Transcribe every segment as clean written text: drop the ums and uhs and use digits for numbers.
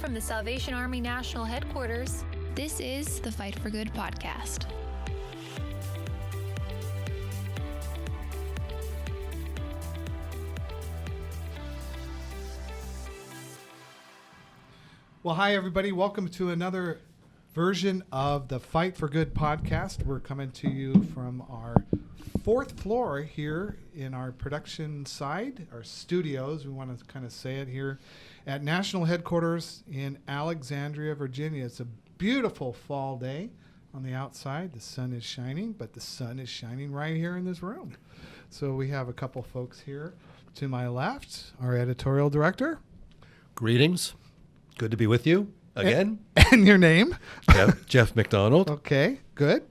from the Salvation Army National Headquarters, this is the Fight for Good podcast. Well, hi, everybody. Welcome to another version of the Fight for Good podcast. We're coming to you from our fourth floor here in our production side, our studios. We want to kind of say it here at National Headquarters in Alexandria, Virginia. It's a beautiful fall day on the outside. The sun is shining, but the sun is shining right here in this room. So we have a couple folks here to my left, our editorial director. Greetings. Good to be with you again. And your name? Jeff McDonald. Okay, good.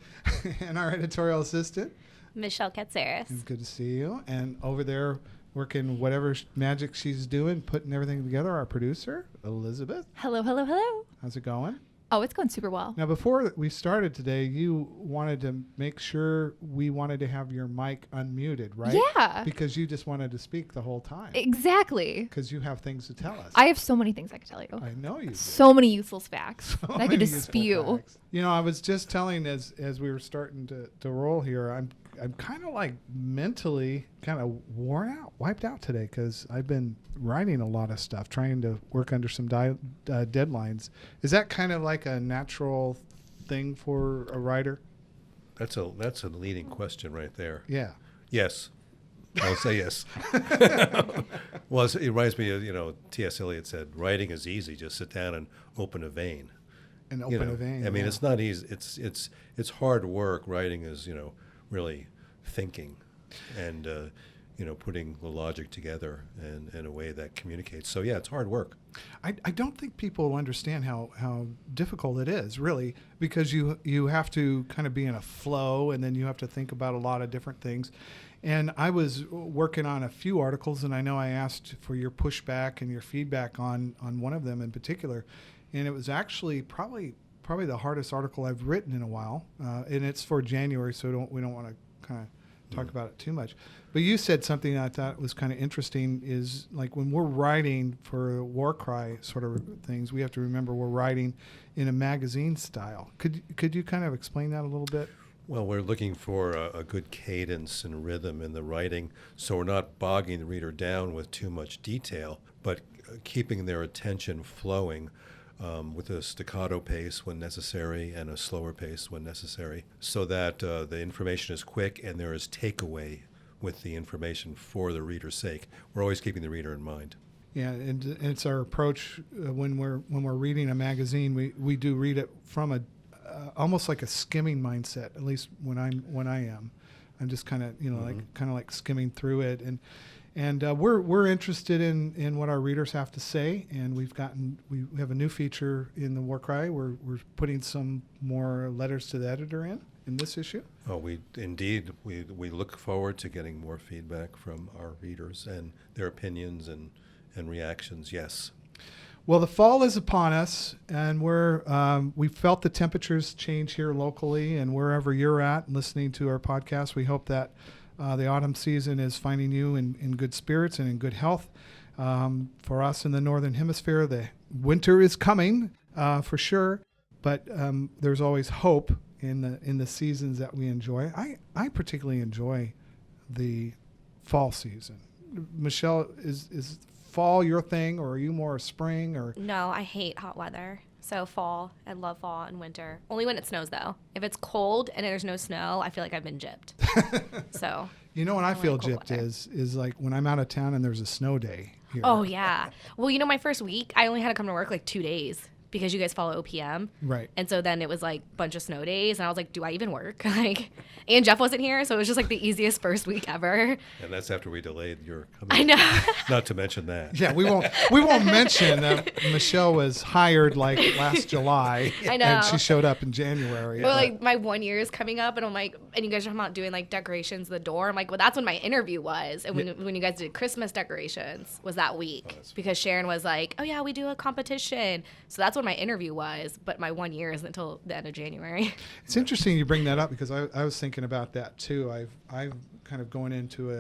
And our editorial assistant? Michele Katsaris. Good to see you. And over there working whatever magic she's doing, putting everything together, our producer, Elizabeth. Hello, hello, hello. How's it going? Oh, it's going super well. Now, before we started today, you wanted to make sure we wanted to have your mic unmuted, right? Yeah. Because you just wanted to speak the whole time. Exactly. Because you have things to tell us. I have so many things I could tell you. I know you do. So many useless facts So that I could many just useful spew. facts. You know, I was just telling as we were starting to roll here, I'm kind of like mentally kind of worn out, wiped out today because I've been writing a lot of stuff, trying to work under some deadlines. Is that kind of like a natural thing for a writer? That's a leading question right there. Yeah. Yes. I'll say yes. Well, it reminds me of, T.S. Eliot said, writing is easy. Just sit down and open a vein. And open a vein. I mean, yeah. it's not easy. It's hard work. Writing is, really thinking and, putting the logic together in a way that communicates. So, yeah, it's hard work. I don't think people understand how difficult it is, really, because you have to kind of be in a flow, and then you have to think about a lot of different things. And I was working on a few articles, and I know I asked for your pushback and your feedback on one of them in particular, and it was actually probably the hardest article I've written in a while, and it's for January, so we don't want to kind of talk about it too much. But you said something that I thought was kind of interesting is like when we're writing for war cry sort of things, we have to remember we're writing in a magazine style. Could you kind of explain that a little bit? Well, we're looking for a good cadence and rhythm in the writing, so we're not bogging the reader down with too much detail, but keeping their attention flowing with a staccato pace when necessary and a slower pace when necessary, so that the information is quick and there is takeaway with the information for the reader's sake. We're always keeping the reader in mind. Yeah, and it's our approach when we're reading a magazine. We do read it from a almost like a skimming mindset. At least when I am, I'm just kind of like skimming through it, and we're interested in what our readers have to say. And we have a new feature in the War Cry. We're putting some more letters to the editor in this issue. Oh, we look forward to getting more feedback from our readers and their opinions and reactions. Yes. Well, the fall is upon us, and we felt the temperatures change here locally, and wherever you're at listening to our podcast, we hope that the autumn season is finding you in good spirits and in good health. For us in the Northern Hemisphere, the winter is coming for sure, but there's always hope in the seasons that we enjoy. I particularly enjoy the fall season. Michele, is fall your thing, or are you more spring? Or No, I hate hot weather. So fall, I love fall and winter. Only when it snows, though. If it's cold and there's no snow, I feel like I've been gypped. So when I feel like cold gypped weather. is like when I'm out of town and there's a snow day here. Oh, yeah. Well, my first week, I only had to come to work like 2 days because you guys follow OPM. Right. And so then it was like a bunch of snow days. And I was like, do I even work? And Jeff wasn't here. So it was just like the easiest first week ever. And that's after we delayed your coming. I know. Not to mention that. Yeah, we won't mention that Michele was hired like last July. I know. And she showed up in January. Well, like my 1 year is coming up, and I'm like, and you guys are talking about doing like decorations of the door. I'm like, well, that's when my interview was, and when you guys did Christmas decorations was that week because Sharon was like, oh yeah, we do a competition, so that's when my interview was. But my 1 year isn't until the end of January. It's interesting you bring that up because I was thinking about that too. I've kind of going into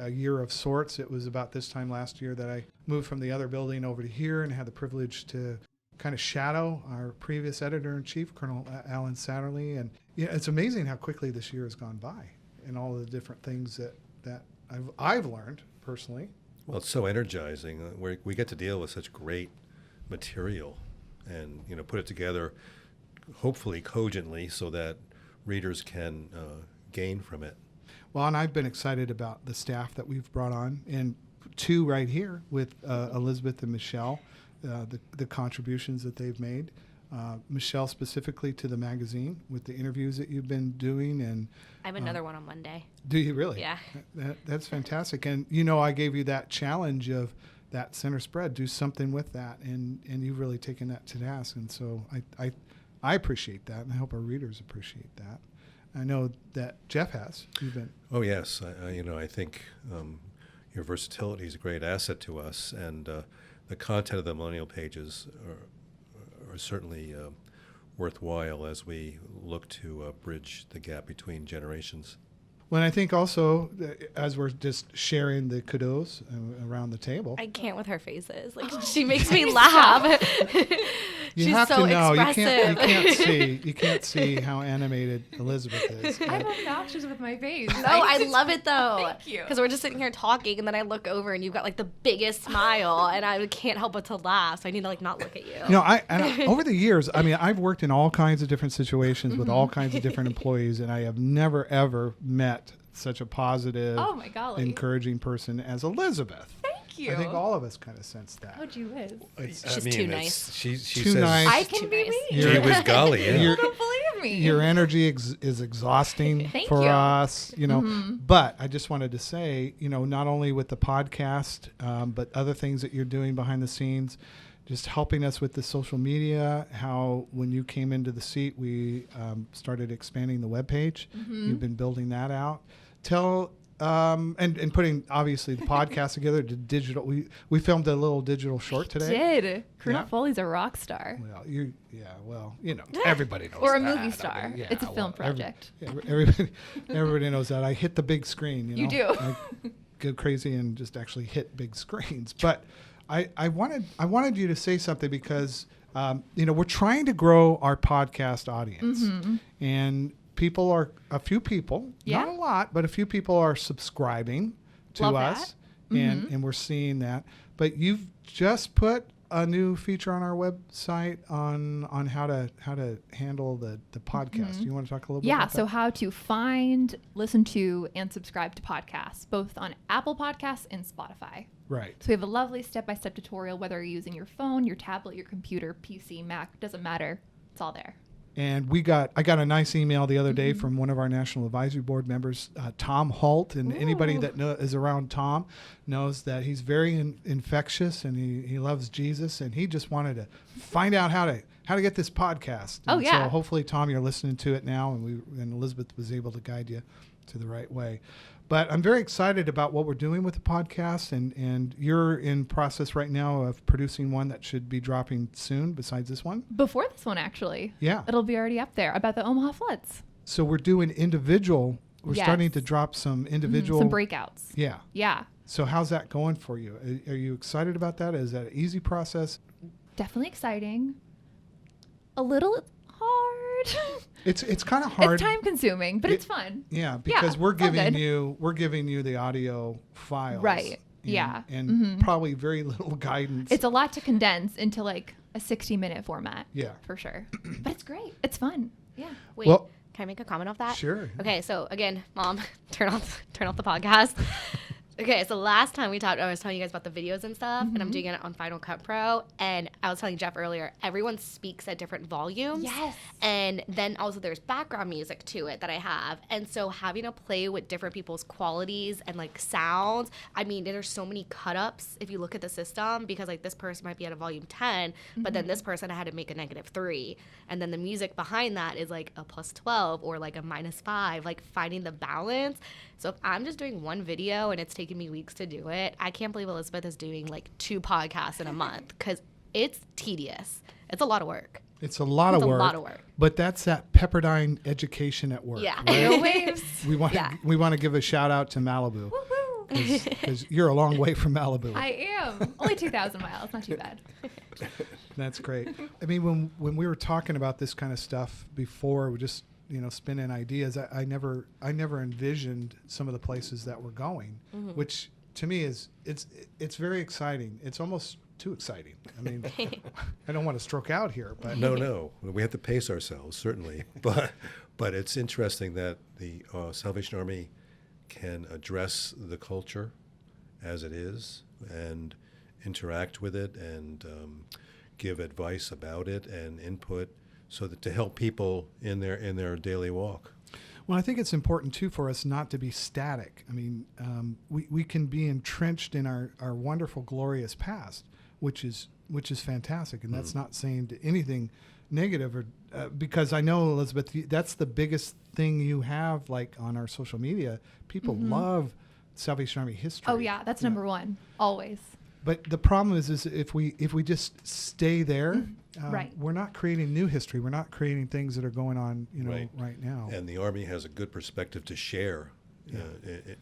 a year of sorts. It was about this time last year that I moved from the other building over to here and had the privilege to kind of shadow our previous editor-in-chief, Colonel Alan Satterley. And it's amazing how quickly this year has gone by and all the different things that I've learned personally. Well, it's so energizing. We get to deal with such great material and, put it together hopefully cogently so that readers can gain from it. Well, and I've been excited about the staff that we've brought on, and two right here with Elizabeth and Michele, the contributions that they've made. Michele specifically to the magazine with the interviews that you've been doing. And I have another one on Monday. Do you really? Yeah. That's fantastic. And, I gave you that challenge of that center spread, do something with that. And you've really taken that to task. And so I appreciate that, and I hope our readers appreciate that. I know that Jeff has. Oh, yes. I think your versatility is a great asset to us, and the content of the Millennial Pages are certainly worthwhile as we look to bridge the gap between generations. Well, I think also, as we're just sharing the kudos around the table. I can't with her faces. Like, she makes me laugh. She's have so to know. expressive. You can't see how animated Elizabeth is. I'm obnoxious with my face. No, I love it though. Thank you. Because we're just sitting here talking, and then I look over, and you've got like the biggest smile, and I can't help but to laugh. So I need to not look at you. I over the years, I've worked in all kinds of different situations with all kinds of different employees, and I have never ever met such a positive, Oh my golly. encouraging person as Elizabeth. Thank you. I think all of us kind of sense that. Oh, gee whiz. She's too nice. She Too says, nice. I Too can be nice. me. gee whiz golly, yeah. You're- Don't believe me. Your energy is exhausting Thank for you. us, But I just wanted to say, not only with the podcast, but other things that you're doing behind the scenes, just helping us with the social media. How when you came into the seat, we started expanding the webpage. You've been building that out. Tell. And putting obviously the podcast together to digital. We filmed a little digital short today. Did. Colonel Yeah. Foley's a rock star. Well, everybody knows Or a that. movie star. It's a film project. Everybody knows that. I hit the big screen. You do. I go crazy and just actually hit big screens. But I wanted you to say something because we're trying to grow our podcast audience, and a few people, Yeah. not a lot, but a few people are subscribing to Love us, that. and we're seeing that. But you've just put a new feature on our website on how to handle the podcast. You want to talk a little bit Yeah, about so that? how to find, listen to, and subscribe to podcasts, both on Apple Podcasts and Spotify. Right. So we have a lovely step-by-step tutorial, whether you're using your phone, your tablet, your computer, PC, Mac, doesn't matter. It's all there. And I got a nice email the other day from one of our National Advisory Board members, Tom Holt, and anybody that is around Tom knows that he's very infectious, and he loves Jesus, and he just wanted to find out how to get this podcast. Oh, And yeah. So hopefully, Tom, you're listening to it now, and Elizabeth was able to guide you to the right way. But I'm very excited about what we're doing with the podcast, and you're in process right now of producing one that should be dropping soon besides this one. Before this one, actually. Yeah. It'll be already up there, about the Omaha floods. So we're doing individual. We're Yes. starting to drop some individual. Some breakouts. Yeah. Yeah. So how's that going for you? Are you excited about that? Is that an easy process? Definitely exciting. A little hard. It's kind of hard. It's time consuming, but it's fun. Yeah, because Yeah, we're it's all giving good. you the audio files. Right. And, Yeah. And probably very little guidance. It's a lot to condense into like a 60-minute format. Yeah. For sure. But it's great. It's fun. Yeah. Wait, Well- can I make a comment off that? Sure. Okay, so again, Mom, turn off the podcast. Okay, so last time we talked, I was telling you guys about the videos and stuff, and I'm doing it on Final Cut Pro. And I was telling Jeff earlier, everyone speaks at different volumes. Yes. And then also there's background music to it that I have. And so having to play with different people's qualities and like sounds, I mean, there's so many cut ups if you look at the system, because like this person might be at a volume 10, but then this person I had to make a -3. And then the music behind that is like a +12 or like a -5, like finding the balance. So if I'm just doing one video and it's taking me weeks to do it, I can't believe Elizabeth is doing like 2 podcasts in a month, because it's tedious. It's a lot of work. It's a lot of It's a work. lot of work. But that's that Pepperdine education at work. Yeah. right? No waves. We want Yeah. we want to give a shout out to Malibu. because you're a long way from Malibu. I am. Only 2,000 miles. Not too bad. That's great. I mean, when we were talking about this kind of stuff before, we just spinning ideas. I never envisioned some of the places that we're going, which to me it's very exciting. It's almost too exciting. I mean, I don't want to stroke out here, but No, we have to pace ourselves certainly, but it's interesting that the Salvation Army can address the culture as it is and interact with it and give advice about it and input, so that to help people in their daily walk. Well, I think it's important too for us not to be static. I mean, we can be entrenched in our wonderful, glorious past, which is fantastic, and that's not saying anything negative, or because I know, Elizabeth, that's the biggest thing you have, like on our social media. People love Salvation Army history. Oh yeah, that's number one, always. But the problem is if we just stay there, Right. we're not creating new history. We're not creating things that are going on, Right. right now. And the Army has a good perspective to share,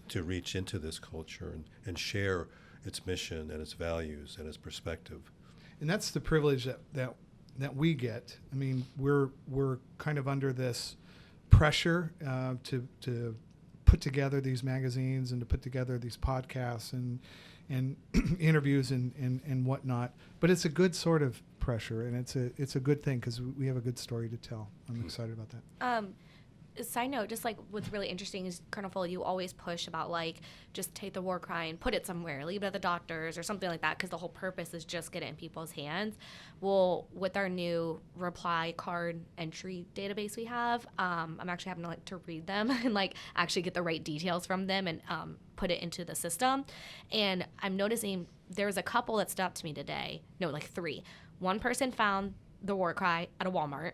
to reach into this culture and share its mission and its values and its perspective. And that's the privilege that we get. I mean, we're kind of under this pressure to put together these magazines and to put together these podcasts and interviews and whatnot. But it's a good sort of pressure, and it's a good thing because we have a good story to tell. I'm excited about that. Side note, just like what's really interesting is, Colonel Foley, you always push about like just take the war cry and put it somewhere, leave it at the doctors or something like that, because the whole purpose is just get it in people's hands. Well, with our new reply card entry database we have, I'm actually having to read them and like actually get the right details from them and put it into the system. And I'm noticing there was a couple that stood up to me today. No, like three. One person found the war cry at a Walmart,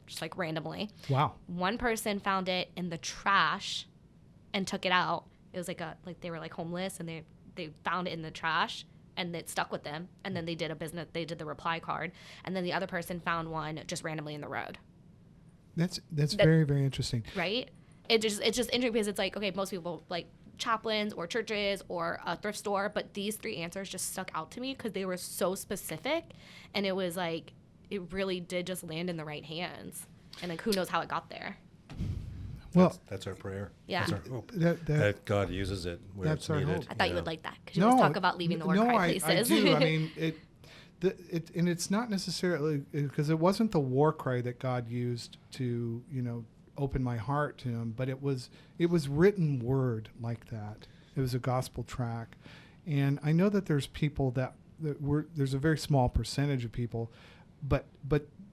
just like randomly. Wow. One person found it in the trash and took it out. It was like they were like homeless, and they found it in the trash and it stuck with them. And then they did the reply card. And then the other person found one just randomly in the road. That's very, very interesting. Right? It's just interesting because it's like, okay, most people like chaplains or churches or a thrift store, but these three answers just stuck out to me because they were so specific, and it was like, it really did just land in the right hands. And like, who knows how it got there. Well, that's our prayer. Yeah. That's our hope. That God uses it where That's it's our needed. hope. I thought you would like that because you always talk about leaving the war cry places. I do. I mean, and it's not necessarily because it wasn't the war cry that God used to, open my heart to Him, but it was written word like that. It was a gospel track, and I know that there's people there's a very small percentage of people, but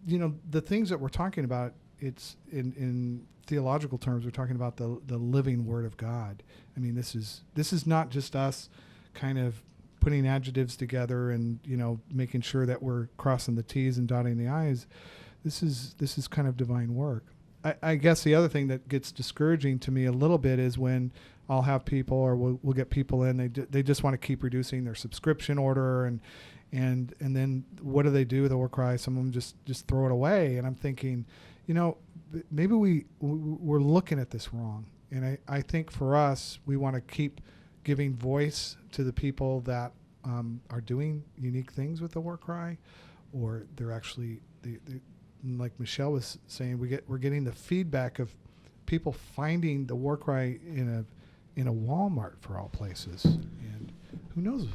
the things that we're talking about, it's in theological terms, we're talking about the living Word of God. I mean, this is not just us kind of putting adjectives together and making sure that we're crossing the T's and dotting the I's. This is kind of divine work. I guess the other thing that gets discouraging to me a little bit is when I'll have people, or we'll get people in, they just want to keep reducing their subscription order, and then what do they do with the war cry? Some of them just throw it away, and I'm thinking, maybe we're looking at this wrong. And I think for us, we want to keep giving voice to the people that are doing unique things with the war cry, or they're actually like Michele was saying, we're getting the feedback of people finding the war cry in a Walmart, for all places, and who knows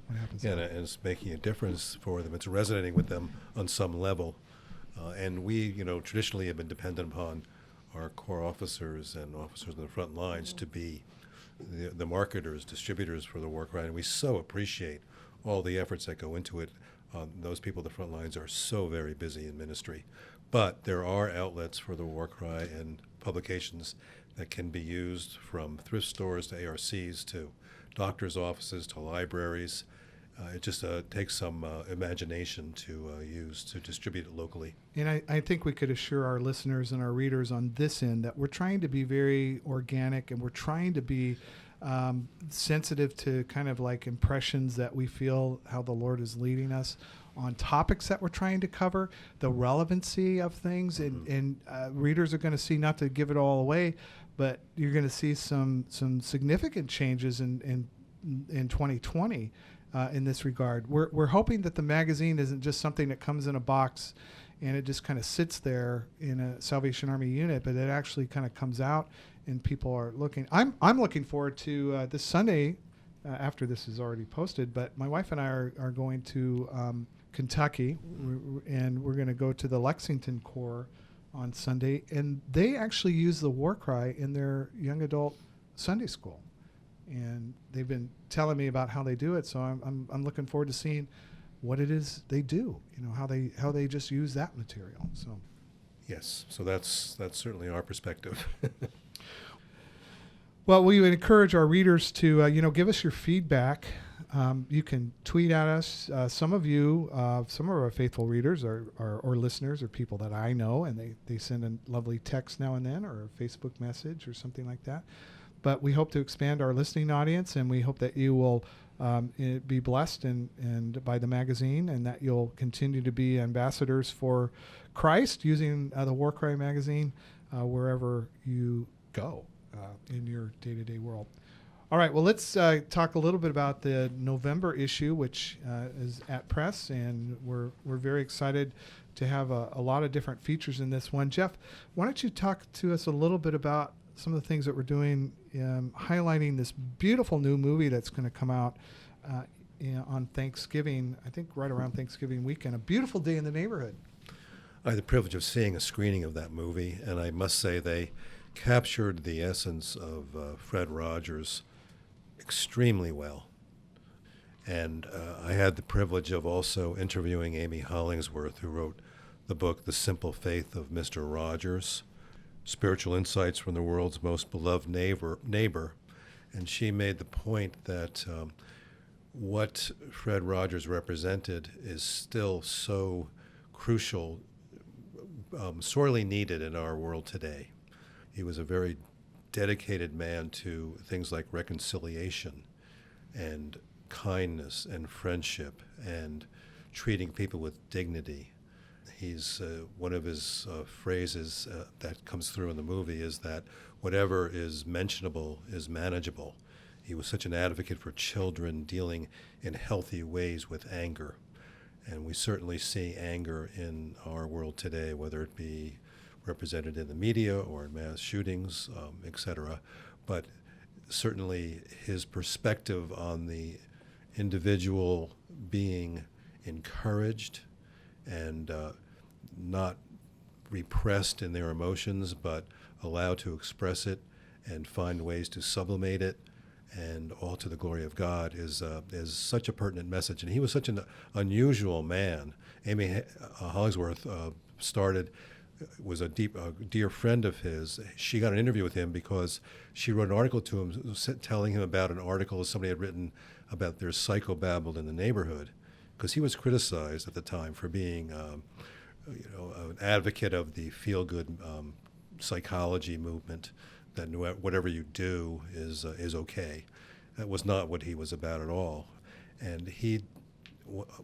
what happens. Yeah, and it's making a difference for them. It's resonating with them on some level, and we, traditionally have been dependent upon our corps officers and officers on the front lines to be the marketers, distributors for the war cry, and we so appreciate all the efforts that go into it. Those people at the front lines are so very busy in ministry. But there are outlets for the war cry and publications that can be used, from thrift stores to ARCs to doctors' offices to libraries. It just takes some imagination to use to distribute it locally. And I think we could assure our listeners and our readers on this end that we're trying to be very organic, and we're trying to be sensitive to kind of like impressions that we feel how the Lord is leading us on topics that we're trying to cover, the relevancy of things, and readers are going to see, not to give it all away, but you're going to see some significant changes in 2020 in this regard. We're hoping that the magazine isn't just something that comes in a box and it just kind of sits there in a Salvation Army unit, but it actually kind of comes out and people are looking. I'm looking forward to this Sunday, after this is already posted, but my wife and I are going to Kentucky, and we're going to go to the Lexington Corps on Sunday, and they actually use the war cry in their young adult Sunday school. And they've been telling me about how they do it, so I'm looking forward to seeing what it is they do, how they just use that material. So Yes, so that's certainly our perspective. Well, we would encourage our readers to, give us your feedback. You can tweet at us. Some of our faithful readers or listeners are people that I know, and they send a lovely text now and then or a Facebook message or something like that. But we hope to expand our listening audience, and we hope that you will be blessed and by the magazine, and that you'll continue to be ambassadors for Christ using the War Cry magazine wherever you go in your day-to-day world. All right, well, let's talk a little bit about the November issue, which is at press, and we're very excited to have a lot of different features in this one. Jeff, why don't you talk to us a little bit about some of the things that we're doing, highlighting this beautiful new movie that's going to come out on Thanksgiving, I think right around Thanksgiving weekend, A Beautiful Day in the Neighborhood. I had the privilege of seeing a screening of that movie, and I must say they captured the essence of Fred Rogers extremely well. And I had the privilege of also interviewing Amy Hollingsworth, who wrote the book The Simple Faith of Mr. Rogers, Spiritual Insights from the World's Most Beloved Neighbor. And she made the point that what Fred Rogers represented is still so crucial, sorely needed in our world today. He was a very dedicated man to things like reconciliation and kindness and friendship and treating people with dignity. He's one of his phrases that comes through in the movie is that whatever is mentionable is manageable. He was such an advocate for children dealing in healthy ways with anger. And we certainly see anger in our world today, whether it be represented in the media or in mass shootings, etc. But certainly his perspective on the individual being encouraged and not repressed in their emotions, but allowed to express it and find ways to sublimate it, and all to the glory of God is such a pertinent message. And he was such an unusual man. Amy Hollingsworth was a dear friend of his. She got an interview with him because she wrote an article to him telling him about an article somebody had written about their psychobabble in the neighborhood, because he was criticized at the time for being an advocate of the feel-good psychology movement, that whatever you do is okay. That was not what he was about at all. And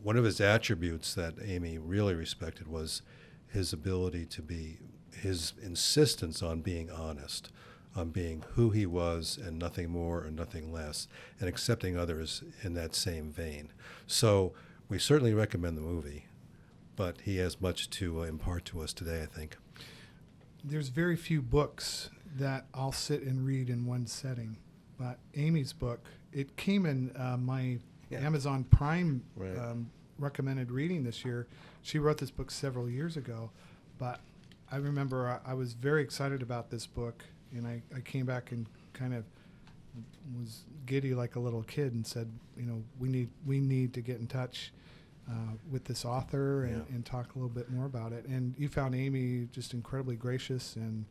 one of his attributes that Amy really respected was his ability to be, his insistence on being honest, on being who he was and nothing more or nothing less, and accepting others in that same vein. So we certainly recommend the movie, but he has much to impart to us today, I think. There's very few books that I'll sit and read in one setting, but Amy's book, it came in my Amazon Prime recommended reading this year. She wrote this book several years ago, but I remember I was very excited about this book, and I came back and kind of was giddy like a little kid and said, we need to get in touch with this author and talk a little bit more about it. And you found Amy just incredibly gracious, and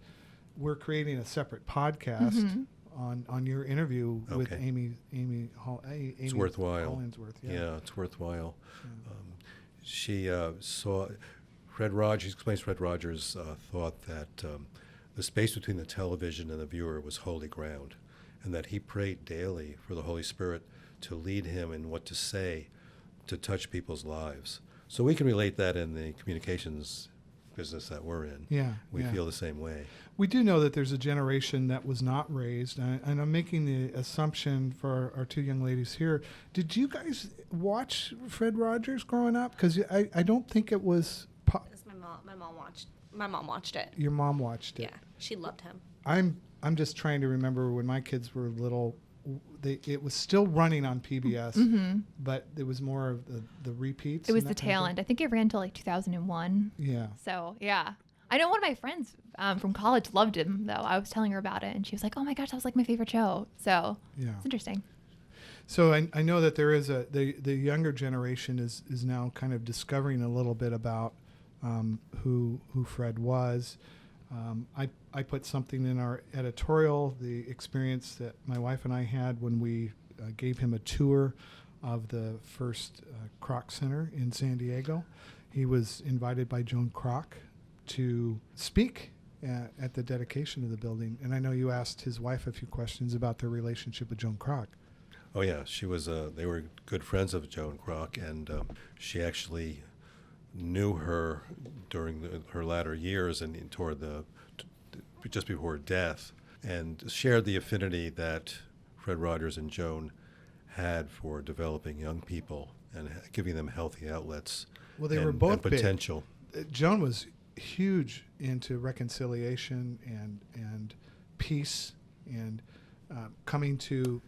we're creating a separate podcast on your interview with Amy It's worthwhile. Hollingsworth. Yeah, it's worthwhile. She saw Fred Rogers. Explains Fred Rogers thought that the space between the television and the viewer was holy ground, and that he prayed daily for the Holy Spirit to lead him in what to say to touch people's lives. So we can relate that in the communications business that we're in. Yeah, We yeah. feel the same way. We do know that there's a generation that was not raised, and I'm making the assumption for our two young ladies here. Did you guys watch Fred Rogers growing up? Because I don't think it was. Because my mom watched it. Your mom watched it. Yeah, she loved him. I'm just trying to remember when my kids were little. It was still running on PBS, but it was more of the repeats. It was and the that kind of tail end. I think it ran till like 2001. thing. Yeah. So yeah, I know one of my friends from college loved him though. I was telling her about it, and she was like, "Oh my gosh, that was like my favorite show." So Yeah. it's interesting. So I know that there is the younger generation is now kind of discovering a little bit about who Fred was. I put something in our editorial, the experience that my wife and I had when we gave him a tour of the first Kroc Center in San Diego. He was invited by Joan Kroc to speak at the dedication of the building. And I know you asked his wife a few questions about their relationship with Joan Kroc. Oh yeah, she was. They were good friends of Joan Kroc, and she actually knew her during her latter years and toward just before her death, and shared the affinity that Fred Rogers and Joan had for developing young people and giving them healthy outlets. Well, they and, were both and potential. Joan was huge into reconciliation and peace and coming to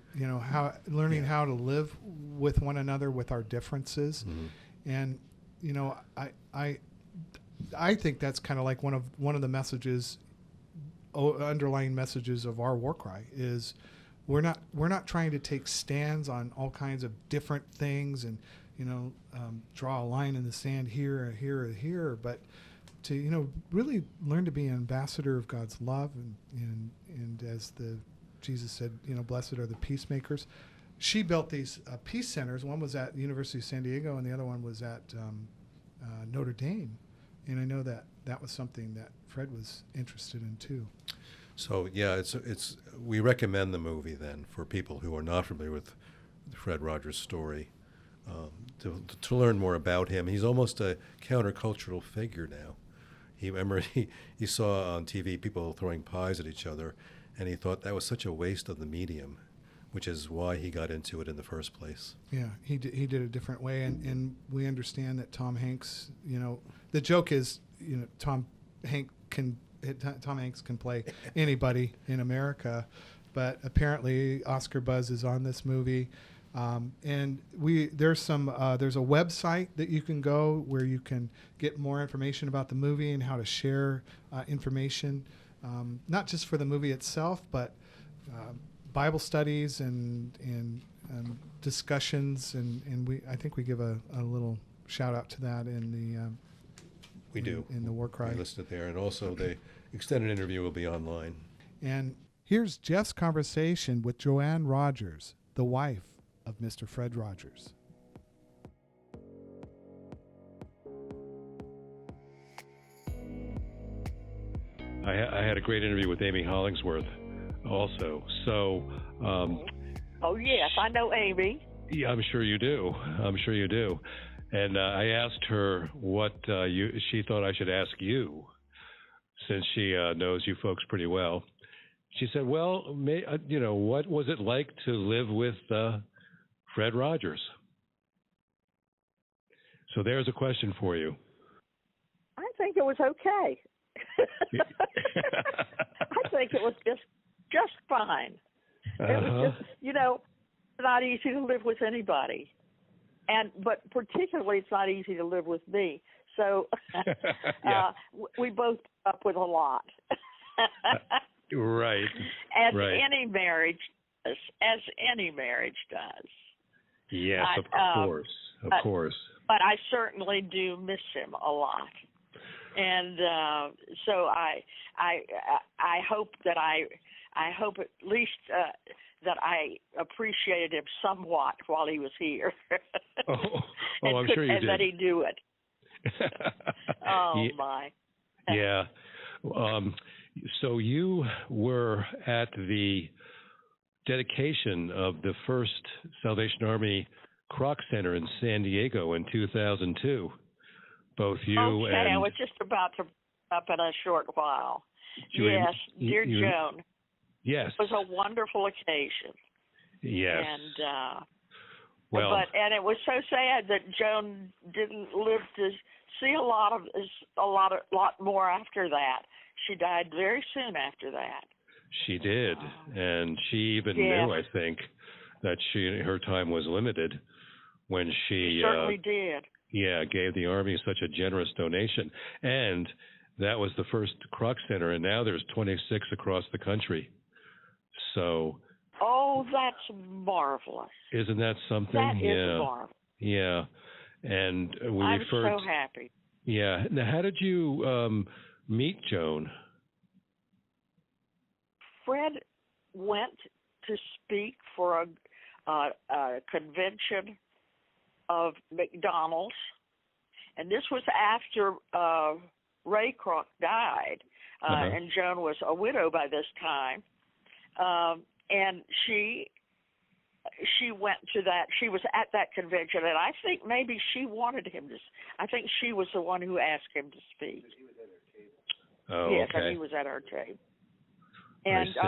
learning how to live with one another with our differences, and I think that's kind of like one of the messages, underlying messages of our war cry is we're not trying to take stands on all kinds of different things and draw a line in the sand here or here or here, but to really learn to be an ambassador of God's love and as Jesus said, blessed are the peacemakers. She built these peace centers. One was at the University of San Diego, and the other one was at Notre Dame. And I know that was something that Fred was interested in too. So yeah, we recommend the movie then for people who are not familiar with the Fred Rogers story, to learn more about him. He's almost a countercultural figure now. He saw on TV people throwing pies at each other, and he thought that was such a waste of the medium, which is why he got into it in the first place. Yeah, he did a different way, and we understand that Tom Hanks, the joke is, Tom Hanks can play anybody in America, but apparently Oscar buzz is on this movie, and there's a website that you can go where you can get more information about the movie and how to share information, not just for the movie itself, but Bible studies and discussions, and I think we give a little shout out to that in the we do in the war cry. We listed there, and also the extended interview will be online. And here's Jeff's conversation with Joanne Rogers, the wife of Mr. Fred Rogers. I had a great interview with Amy Hollingsworth also. So, oh yes, I know Amy. Yeah, I'm sure you do. And I asked her what she thought I should ask you, since she knows you folks pretty well. She said, "Well, what was it like to live with Fred Rogers?" So there's a question for you. I think it was okay. I think it was just fine. It was just, not easy to live with anybody, but particularly it's not easy to live with me. So we both put up with a lot. Right. As right. any marriage does. Yes, of course. But I certainly do miss him a lot. And so I hope that I hope at least that I appreciated him somewhat while he was here. I'm sure you did. And that he knew it. My. Yeah. So you were at the dedication of the first Salvation Army Kroc Center in San Diego in 2002. Both you and... I was just about to up in a short while. You- Yes, dear you- Joan, Yes. it was a wonderful occasion. Yes. And well, and it was so sad that Joan didn't live to see a lot more after that. She died very soon after that. she did, and she even Yes. knew, I think, that her time was limited when she Certainly did. gave the Army such a generous donation. And that was the first Kroc Center, and now there's 26 across the country. So, Oh, that's marvelous. isn't that something? That is marvelous. Yeah. And we I'm referred. so happy. Yeah. Now, how did you meet Joan? Fred went to speak for a convention of McDonald's, and this was after Ray Kroc died, and Joan was a widow by this time, and she went to that. She was at that convention, and I think maybe she wanted him to. I think she was the one who asked him to speak. Oh, yes, okay. and he was at our table. I And see.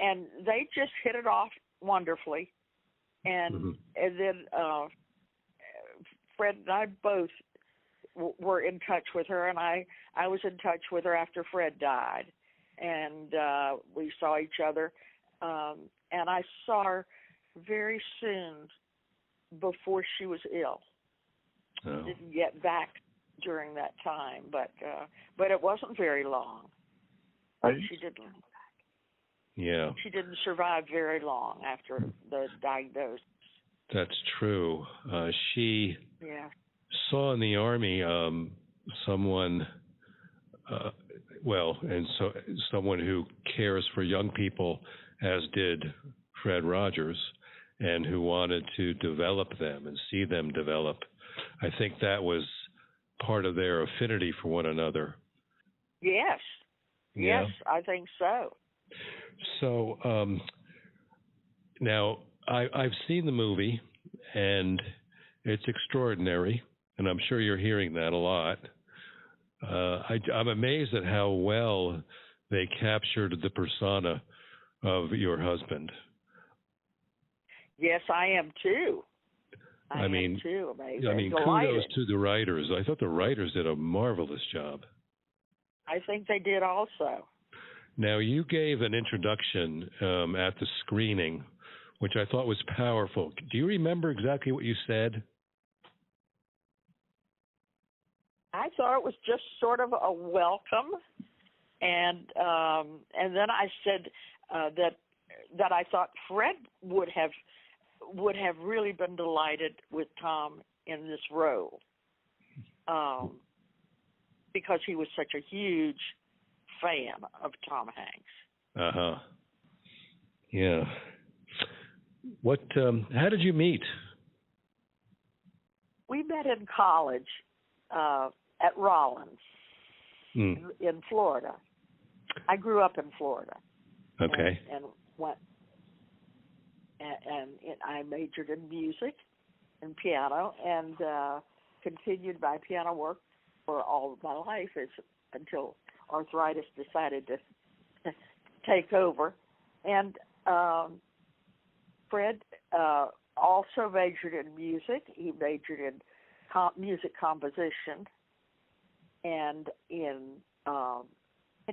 and they just hit it off wonderfully, and then Fred and I both were in touch with her, and I was in touch with her after Fred died, and we saw each other, and I saw her very soon before she was ill. Oh. Didn't get back during that time, but it wasn't very long. She didn't. Yeah. She didn't survive very long after the diagnosis. That's true. She saw in the Army someone, someone who cares for young people, as did Fred Rogers, and who wanted to develop them and see them develop. I think that was part of their affinity for one another. Yes. Yeah. Yes, I think so. So now I've seen the movie, and it's extraordinary, and I'm sure you're hearing that a lot. I'm amazed at how well they captured the persona of your husband. Yes, I am too. I mean, am too. Amazing. I mean, kudos to the writers. I thought the writers did a marvelous job. I think they did also. Now, you gave an introduction at the screening, which I thought was powerful. Do you remember exactly what you said? I thought it was just sort of a welcome, and then I said that I thought Fred would have really been delighted with Tom in this role, because he was such a huge fan of Tom Hanks. Yeah. What? How did you meet? We met in college at Rollins in Florida. I grew up in Florida. Okay. And went and I majored in music and piano, and continued my piano work for all of my life until arthritis decided to take over. And Fred also majored in music. He majored in music composition, and and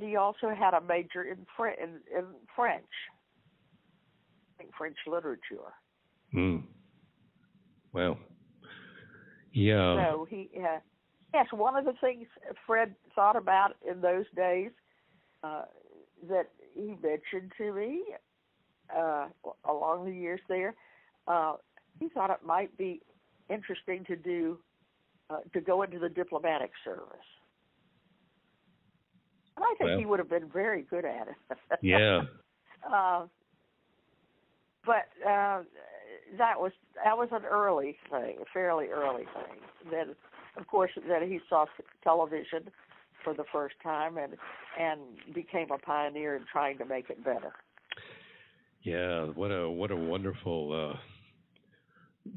he also had a major in French. I think French literature. Well, yeah. So yes, one of the things Fred thought about in those days that he mentioned to me along the years there, he thought it might be interesting to go into the diplomatic service. And I think he would have been very good at it. Yeah. But that was an early thing, a fairly early thing. Then, of course, that he saw television for the first time and became a pioneer in trying to make it better. Yeah, what a wonderful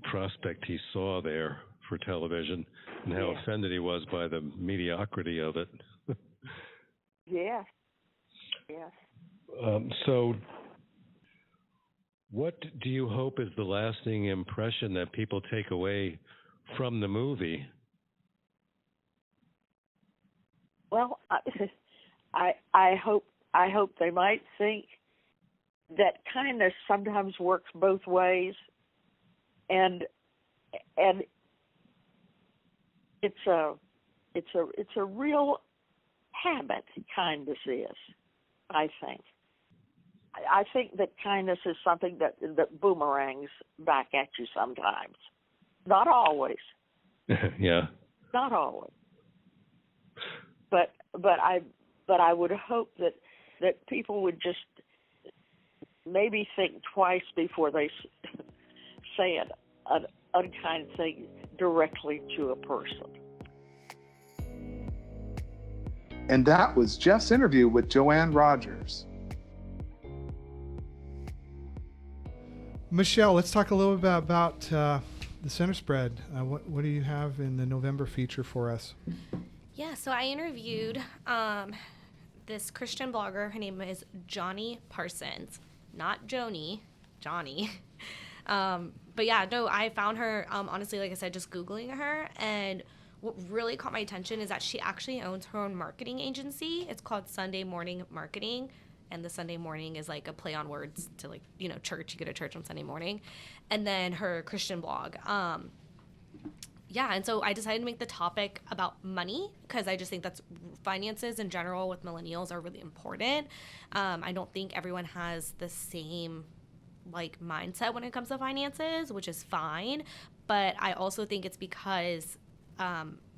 prospect he saw there for television and how offended he was by the mediocrity of it. Yes. Yes. So what do you hope is the lasting impression that people take away from the movie? Well, I hope they might think that kindness sometimes works both ways, and it's a real habit. Kindness is, I think. I think that kindness is something that boomerangs back at you sometimes. Not always. Yeah. Not always. But I would hope that people would just maybe think twice before they say an unkind thing directly to a person. And that was Jeff's interview with Joanne Rogers. Michele, let's talk a little bit about the center spread. What do you have in the November feature for us? Yeah, so I interviewed this Christian blogger. Her name is Johnny Parsons, not Joni, Johnny. But yeah, no, I found her, honestly, like I said, just Googling her. And what really caught my attention is that she actually owns her own marketing agency. It's called Sunday Morning Marketing. And the Sunday morning is like a play on words to, like, you know, church. You go to church on Sunday morning. And then her Christian blog. Yeah, and so I decided to make the topic about money because I just think that's finances in general with millennials are really important. I don't think everyone has the same like mindset when it comes to finances, which is fine. But I also think it's because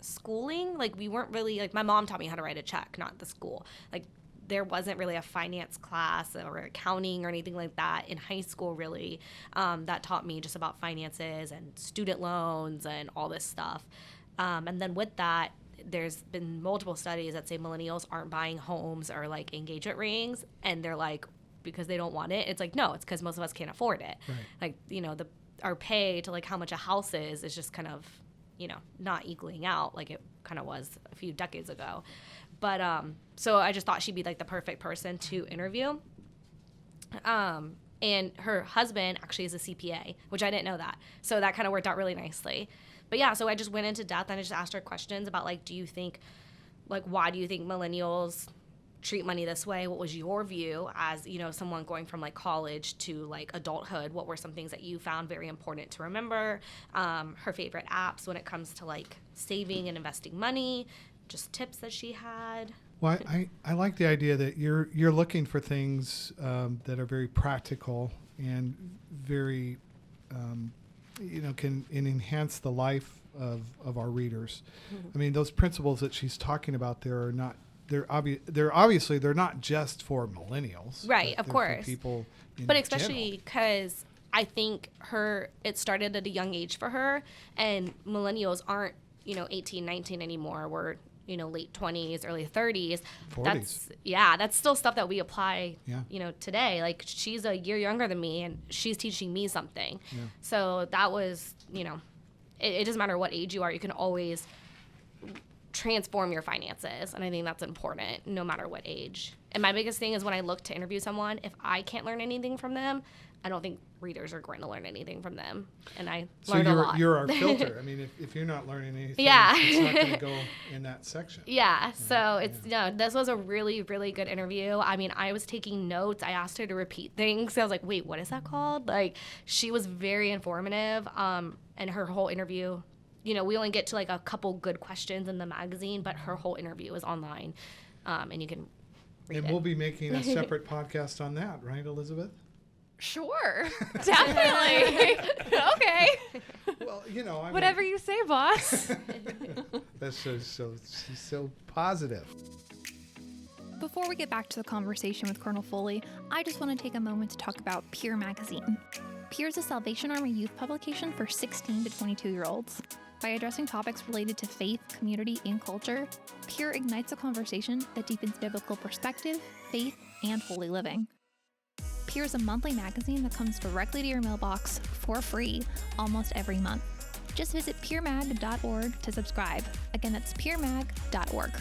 schooling, like we weren't really, like my mom taught me how to write a check, not the school. Like there wasn't really a finance class or accounting or anything like that in high school, really, that taught me just about finances and student loans and all this stuff. And then with that, there's been multiple studies that say millennials aren't buying homes or like engagement rings, and they're like, because they don't want it. It's like, no, it's because most of us can't afford it. Right. Like, you know, our pay to like how much a house is just kind of, you know, not equaling out like it kind of was a few decades ago. But so I just thought she'd be like the perfect person to interview. And her husband actually is a CPA, which I didn't know that. So that kind of worked out really nicely. But yeah, so I just went into depth and I just asked her questions about like, do you think, like, why do you think millennials treat money this way? What was your view as, you know, someone going from like college to like adulthood? What were some things that you found very important to remember? Her favorite apps when it comes to like saving and investing money, just tips that she had. Well, I like the idea that you're looking for things that are very practical and very, you know, can enhance the life of our readers. Mm-hmm. I mean, those principles that she's talking about there are not. They're obviously not just for millennials, right? Of course, for people, but especially because I think it started at a young age for her, and millennials aren't, you know, 18, 19 anymore. We're, you know, late 20s, early 30s. 40s. That's still stuff that we apply, you know, today. Like she's a year younger than me, and she's teaching me something. Yeah. So that was, you know, it doesn't matter what age you are. You can always transform your finances, and I think that's important no matter what age. And my biggest thing is when I look to interview someone, if I can't learn anything from them, I don't think readers are going to learn anything from them. And I learned a lot. So you're our filter. I mean, if you're not learning anything, yeah, it's not going to go in that section. Yeah. So it's this was a really, really good interview. I mean, I was taking notes. I asked her to repeat things. I was like, wait, what is that called? Like, she was very informative. And her whole interview, you know, we only get to like a couple good questions in the magazine, but her whole interview is online, and you can read it. And we'll be making a separate podcast on that, right, Elizabeth? Sure, definitely. Okay. Well, you know, whatever you say, boss. That's so positive. Before we get back to the conversation with Colonel Foley, I just want to take a moment to talk about Peer Magazine. Peer is a Salvation Army youth publication for 16 to 22-year-olds. By addressing topics related to faith, community, and culture, Peer ignites a conversation that deepens biblical perspective, faith, and holy living. Peer is a monthly magazine that comes directly to your mailbox for free almost every month. Just visit peermag.org to subscribe. Again, that's peermag.org.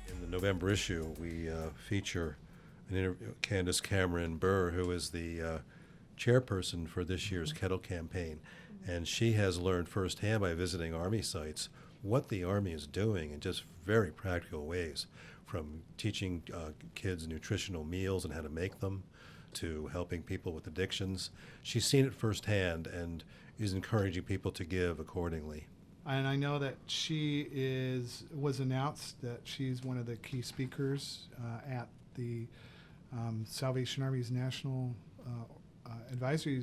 In the November issue, we feature an interview with Candace Cameron Burr, who is the chairperson for this year's Kettle campaign. And she has learned firsthand by visiting Army sites what the Army is doing in just very practical ways, from teaching kids nutritional meals and how to make them, to helping people with addictions. She's seen it firsthand and is encouraging people to give accordingly. And I know that she was announced that she's one of the key speakers at the Salvation Army's National Advisory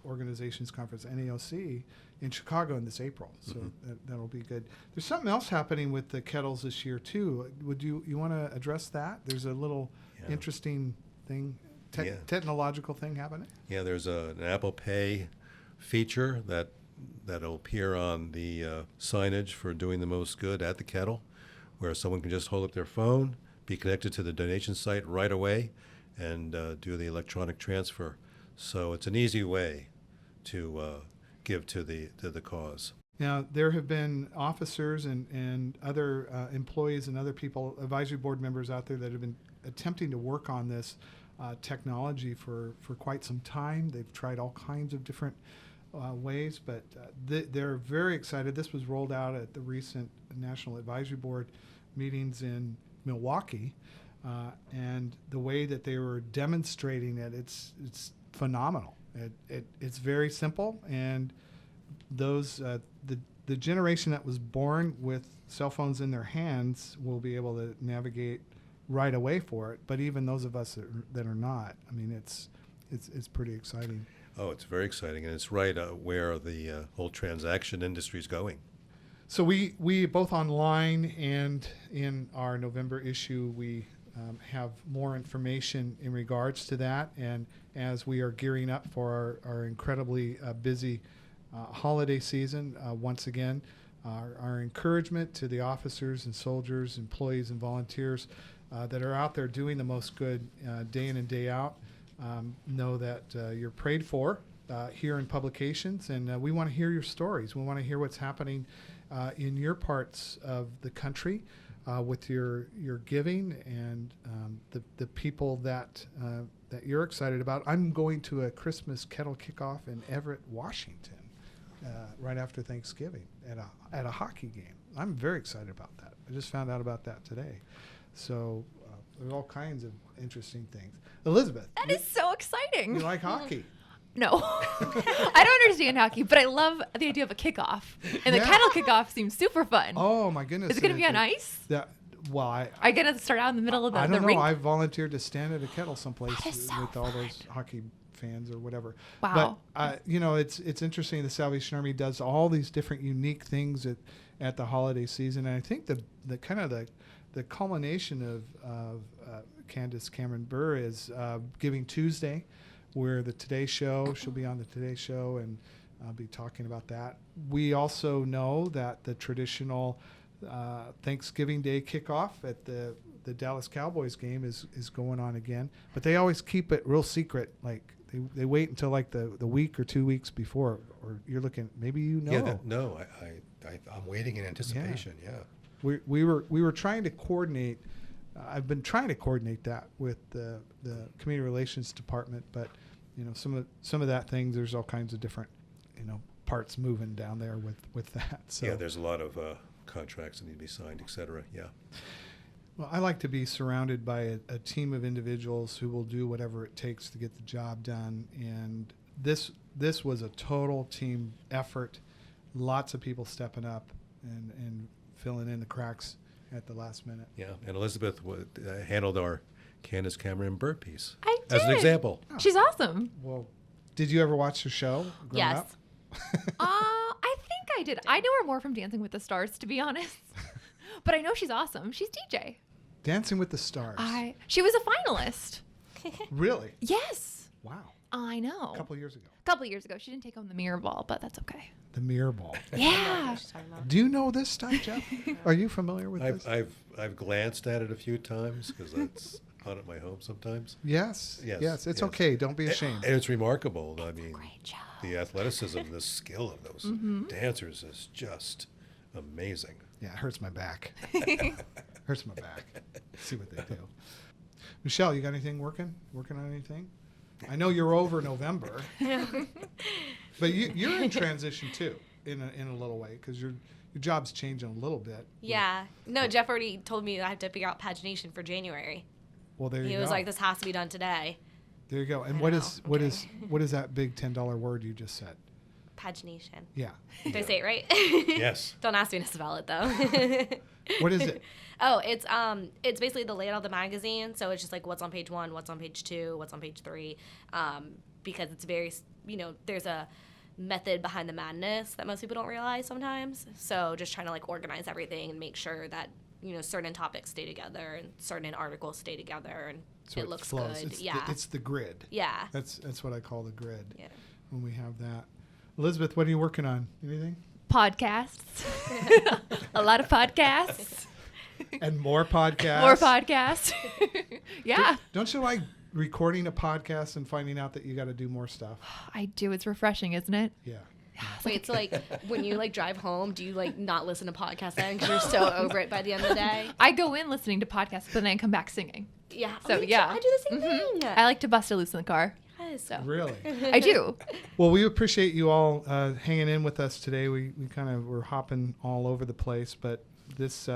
Organizations Conference, NAOC, in Chicago in this April. So that'll be good. There's something else happening with the kettles this year too. Would you want to address that? There's a little interesting thing, technological thing happening. Yeah, there's an Apple Pay feature that'll appear on the signage for Doing the Most Good at the kettle, where someone can just hold up their phone, be connected to the donation site right away, and do the electronic transfer. So it's an easy way to give to the cause. Now, there have been officers and other employees and other people, advisory board members out there that have been attempting to work on this technology for quite some time. They've tried all kinds of different ways, but they're very excited. This was rolled out at the recent National Advisory Board meetings in Milwaukee, and the way that they were demonstrating it, it's phenomenal. It's very simple, and those the generation that was born with cell phones in their hands will be able to navigate right away for it. But even those of us that are not, I mean, it's pretty exciting. Oh, it's very exciting, and it's right where the whole transaction industry is going. So we both online and in our November issue, we have more information in regards to that. And as we are gearing up for our incredibly busy holiday season, once again, our encouragement to the officers and soldiers, employees and volunteers that are out there doing the most good day in and day out, know that you're prayed for here in publications, and we want to hear your stories. We want to hear what's happening in your parts of the country with your giving and the people that you're excited about. I'm going to a Christmas kettle kickoff in Everett, Washington, right after Thanksgiving at a hockey game. I'm very excited about that. I just found out about that today. So there's all kinds of interesting things. Elizabeth, That is so exciting. you like hockey? No. I don't understand hockey, but I love the idea of a kickoff. And the Yeah. kettle kickoff seems super fun. Oh my goodness! Is it going to be on ice? Well, I get to start out in the middle of I the don't know. rink. I volunteered to stand at a kettle someplace That is so with all fun. those hockey fans or whatever. Wow. But it's interesting. The Salvation Army does all these different unique things at the holiday season, and I think the kind of the culmination of Candace Cameron Burr is Giving Tuesday, where the Today Show, she'll be on the Today Show, and I'll be talking about that. We also know that the traditional Thanksgiving Day kickoff at the Dallas Cowboys game is going on again, but they always keep it real secret. Like they wait until like the week or 2 weeks before, or you're looking, maybe Yeah, I'm waiting in anticipation. Yeah. We were trying to coordinate. I've been trying to coordinate that with the community relations department, but some of that things, there's all kinds of different parts moving down there with that. So Yeah, there's a lot of contracts that need to be signed, et cetera. Yeah. Well, I like to be surrounded by a team of individuals who will do whatever it takes to get the job done, and this was a total team effort. Lots of people stepping up and filling in the cracks at the last minute. Yeah, and Elizabeth handled our Candace Cameron Burr piece I as an did. example. She's awesome. Well, did you ever watch the show growing Yes. up? I think I did. I know her more from Dancing with the Stars, to be honest. But I know she's awesome. She's DJ. Dancing with the Stars. She was a finalist. Really? Yes. Wow. I know. A couple years ago. A couple years ago. She didn't take home the mirror ball, but that's okay. The mirror ball. Yeah. Do you know this stuff, Jeff? Are you familiar with this? I've glanced at it a few times because on at my home sometimes. Yes. Yes, Yes. It's yes. okay. Don't be ashamed. And it's remarkable. I mean, Great job. the athleticism, the skill of those dancers is just amazing. Yeah, it hurts my back. Hurts my back. See what they do. Michele, you got anything working? Working on anything? I know you're over November, but you're in transition too, in a little way, because your job's changing a little bit. Yeah. No, Jeff already told me I have to figure out pagination for January. Well, there you go. He was like, this has to be done today. There you go. And I what know. is that big $10 word you just said? Pagination. Yeah. Did I say it right? Yes. Don't ask me to spell it though. What is it? Oh, it's basically the layout of the magazine. So it's just like what's on page 1, what's on page 2, what's on page 3, because it's very, there's a method behind the madness that most people don't realize sometimes. So just trying to like organize everything and make sure that certain topics stay together and certain articles stay together and So it looks flows. good. It's it's the grid. Yeah. That's what I call the grid. Yeah. When we have that. Elizabeth, what are you working on? Anything? Podcasts. A lot of podcasts. And more podcasts. More podcasts. Yeah. Don't you like recording a podcast and finding out that you got to do more stuff? I do. It's refreshing, isn't it? Yeah. Wait, so like when you like drive home, do you like not listen to podcasts then because you're so over it by the end of the day? I go in listening to podcasts, but then I come back singing. Yeah. So, me too. yeah. I do the same thing. I like to bust it loose in the car. Yes. So Really? I do. Well, we appreciate you all hanging in with us today. We kind of were hopping all over the place, but this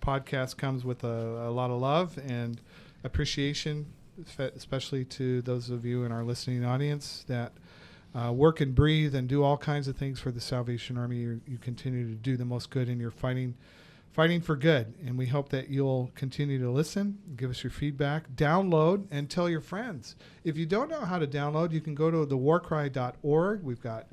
podcast comes with a lot of love and appreciation, especially to those of you in our listening audience that work and breathe and do all kinds of things for the Salvation Army. You continue to do the most good, and you're fighting for good. And we hope that you'll continue to listen, give us your feedback, download, and tell your friends. If you don't know how to download, you can go to thewarcry.org. We've got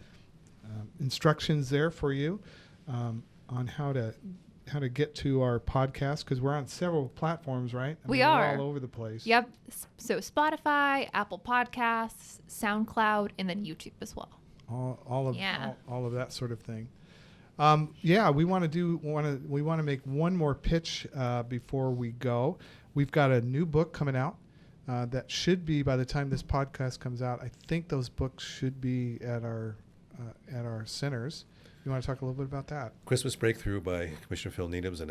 instructions there for you on how to get to our podcast, because we're on several platforms, right? We we're are. all over the place. Yep. So Spotify, Apple Podcasts, SoundCloud, and then YouTube as well. All Yeah. of that sort of thing. We want to make one more pitch before we go. We've got a new book coming out that should be, by the time this podcast comes out, I think those books should be at our centers. You want to talk a little bit about that? Christmas Breakthrough by Commissioner Phil Needham's an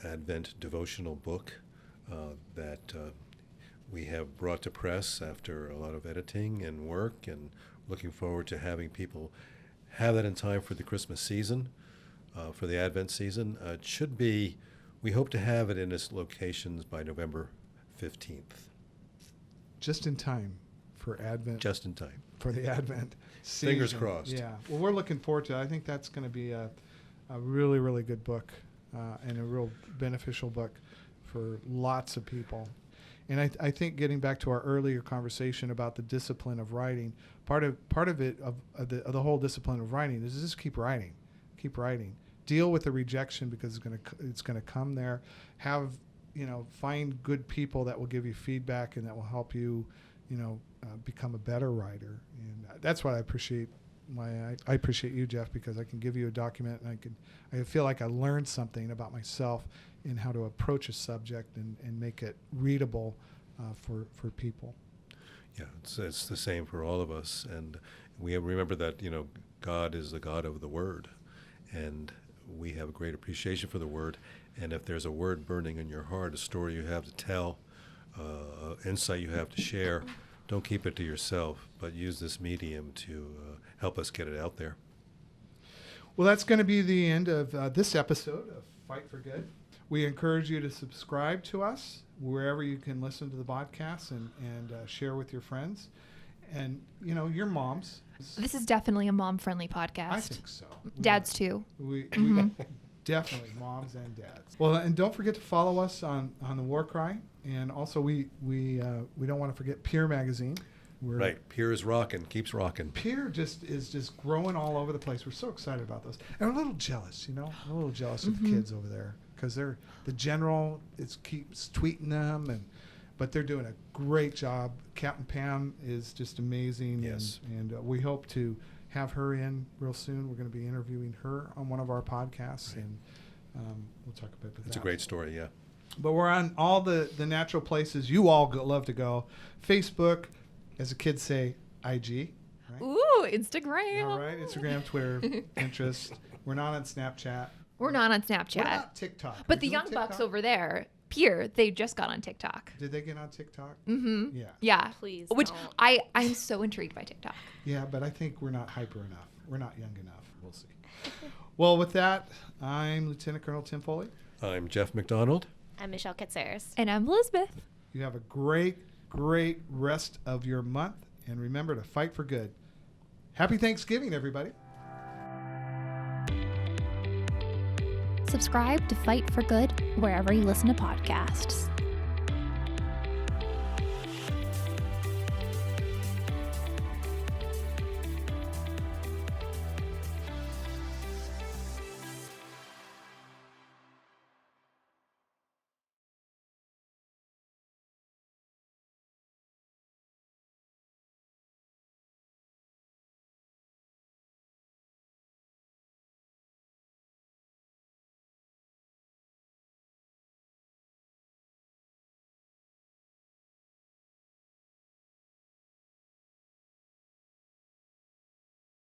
Advent devotional book that we have brought to press after a lot of editing and work, and looking forward to having people have that in time for the Christmas season, for the Advent season. It should be, we hope to have it in its locations by November 15th. Just in time for Advent. Just in time. For the Advent season. Fingers crossed. Yeah. Well, we're looking forward to it. I think that's going to be a really, really good book and a real beneficial book for lots of people. And I think getting back to our earlier conversation about the discipline of writing, part of the whole discipline of writing is just keep writing, deal with the rejection, because it's gonna come there. Find good people that will give you feedback and that will help you, become a better writer. And that's what I appreciate. I appreciate you, Jeff, because I can give you a document and I feel like I learned something about myself in how to approach a subject and make it readable for people. Yeah, it's the same for all of us, and we remember that God is the God of the Word, and we have a great appreciation for the Word. And if there's a word burning in your heart, a story you have to tell, insight you have to share, don't keep it to yourself, but use this medium to help us get it out there. Well, that's going to be the end of this episode of Fight for Good. We encourage you to subscribe to us wherever you can listen to the podcast and share with your friends. And, your moms. This is definitely a mom-friendly podcast. I think so. Dads, too. We definitely moms and dads. Well, and don't forget to follow us on the War Cry. And also, we don't want to forget Peer Magazine. Right. Peer is rocking, keeps rocking. Peer is just growing all over the place. We're so excited about those. And we're a little jealous, of the kids over there, because the general keeps tweeting them, but they're doing a great job. Captain Pam is just amazing. Yes. And we hope to have her in real soon. We're going to be interviewing her on one of our podcasts, right. And we'll talk about that. It's a great story, yeah. But we're on all the natural places you all love to go. Facebook, as the kids say, IG. Right? Ooh, Instagram. All right, Instagram, Twitter, Pinterest. We're not on Snapchat. We're not on Snapchat. We're not TikTok. But Are the you young on bucks TikTok? over there, Pier, they just got on TikTok. Did they get on TikTok? Mm-hmm. Yeah. Yeah. Please Which don't. I'm so intrigued by TikTok. Yeah, but I think we're not hyper enough. We're not young enough. We'll see. Well, with that, I'm Lieutenant Colonel Tim Foley. I'm Jeff McDonald. I'm Michele Katsaris. And I'm Elizabeth. You have a great rest of your month. And remember to fight for good. Happy Thanksgiving, everybody. Subscribe to Fight for Good wherever you listen to podcasts.